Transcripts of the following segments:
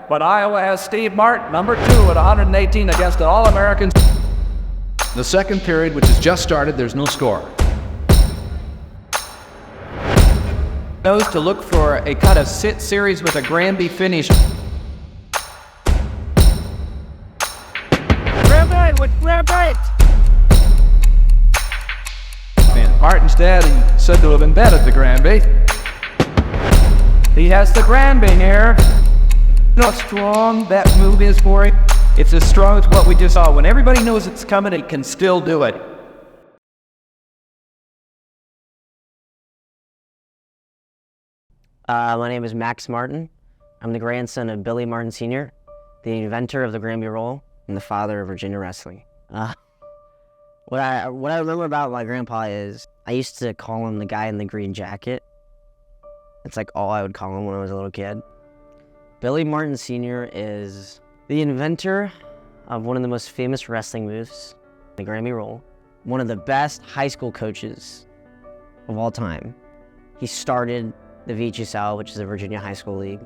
But Iowa has Steve Martin, number 2 at 118 against an All-American. The second period, which has just started, there's no score. Knows to look for a cut of sit series with a Granby finish. Granby with Granby! Martin's dad is said to have embedded the Granby. He has the Granby here. You know how strong that move is for him? It's as strong as what we just saw. When everybody knows it's coming, it can still do it. My name is Max Martin. I'm the grandson of Billy Martin Sr., the inventor of the Granby Roll, and the father of Virginia wrestling. What I remember about my grandpa is I used to call him the guy in the green jacket. It's like all I would call him when I was a little kid. Billy Martin Sr. is the inventor of one of the most famous wrestling moves, the Granby Roll. One of the best high school coaches of all time. He started the VHSL, which is the Virginia High School League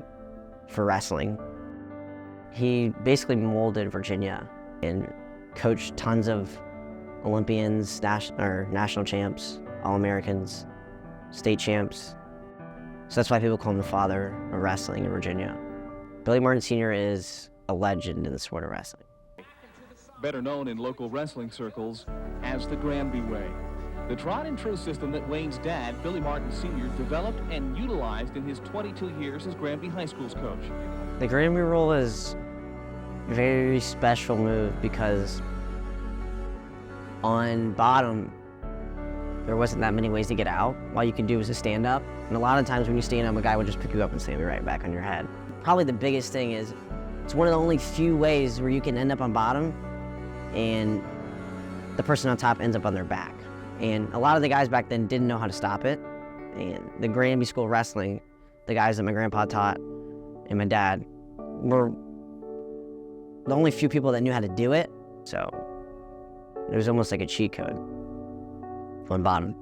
for wrestling. He basically molded Virginia and coached tons of Olympians, national champs, All-Americans, state champs. So that's why people call him the father of wrestling in Virginia. Billy Martin Sr. is a legend in the sport of wrestling. Better known in local wrestling circles as the Granby Way. The tried and true system that Wayne's dad, Billy Martin Sr., developed and utilized in his 22 years as Granby High School's coach. The Granby Roll is a very special move because on bottom, there wasn't that many ways to get out. All you could do was to stand up. And a lot of times when you stand up, a guy would just pick you up and slam you right back on your head. Probably the biggest thing is it's one of the only few ways where you can end up on bottom and the person on top ends up on their back. And a lot of the guys back then didn't know how to stop it. And the Granby School of Wrestling, the guys that my grandpa taught and my dad, were the only few people that knew how to do it. So it was almost like a cheat code on bottom.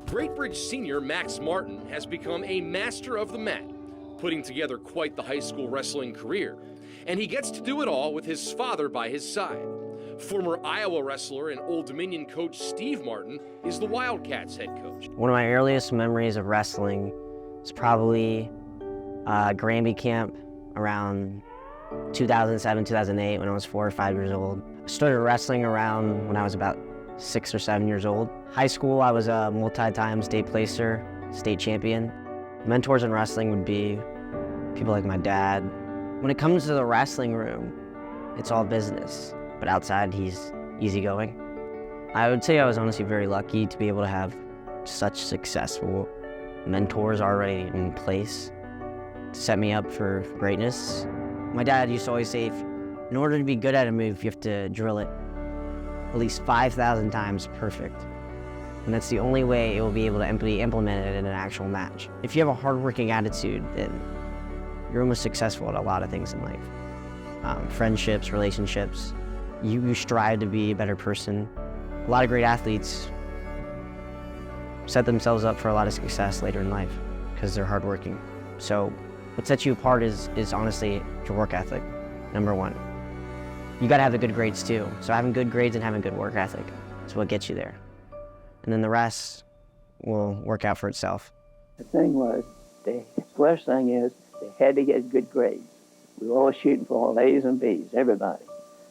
Great Bridge senior Max Martin has become a master of the mat, putting together quite the high school wrestling career. And he gets to do it all with his father by his side. Former Iowa wrestler and Old Dominion coach Steve Martin is the Wildcats head coach. One of my earliest memories of wrestling is probably Granby camp around 2007, 2008 when I was 4 or 5 years old. I started wrestling around when I was about 6 or 7 years old. High school, I was a multi-time state placer, state champion. Mentors in wrestling would be people like my dad. When it comes to the wrestling room, it's all business, but outside he's easygoing. I would say I was honestly very lucky to be able to have such successful mentors already in place to set me up for greatness. My dad used to always say, in order to be good at a move, you have to drill it at least 5,000 times perfect. And that's the only way it will be able to be implemented in an actual match. If you have a hardworking attitude, then you're almost successful at a lot of things in life. Friendships, relationships. You strive to be a better person. A lot of great athletes set themselves up for a lot of success later in life because they're hardworking. So what sets you apart is honestly your work ethic, number one. You gotta have the good grades too. So having good grades and having good work ethic is what gets you there. And then the rest will work out for itself. The thing was, the first thing is, they had to get good grades. We were all shooting for all A's and B's, everybody.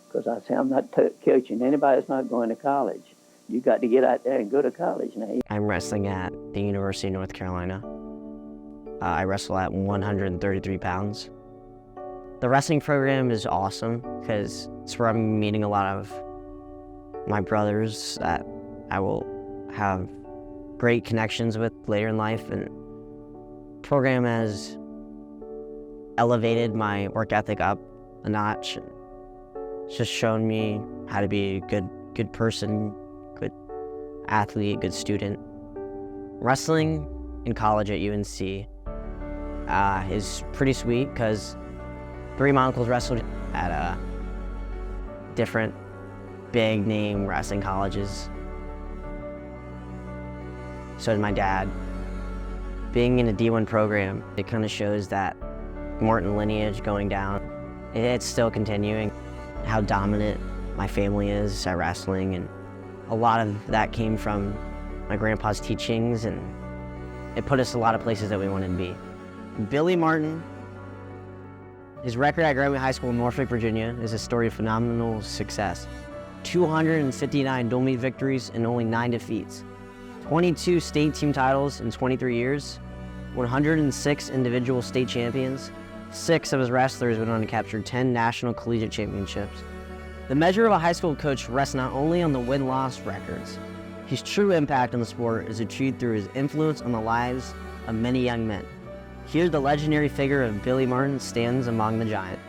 Because I say, I'm not coaching anybody that's not going to college. You got to get out there and go to college now. I'm wrestling at the University of North Carolina. I wrestle at 133 pounds. The wrestling program is awesome because it's where I'm meeting a lot of my brothers that I will have great connections with later in life. And the program has elevated my work ethic up a notch. It's just shown me how to be a good person, good athlete, good student. Wrestling in college at UNC is pretty sweet because 3 of my uncles wrestled at different big name wrestling colleges. So did my dad. Being in a D1 program, it kind of shows that Martin lineage going down. It's still continuing. How dominant my family is at wrestling, and a lot of that came from my grandpa's teachings, and it put us a lot of places that we wanted to be. Billy Martin, his record at Granby High School in Norfolk, Virginia is a story of phenomenal success. 259 dual meet victories and only 9 defeats. 22 state team titles in 23 years. 106 individual state champions. 6 of his wrestlers went on to capture 10 national collegiate championships. The measure of a high school coach rests not only on the win-loss records. His true impact on the sport is achieved through his influence on the lives of many young men. Here, the legendary figure of Billy Martin stands among the giants.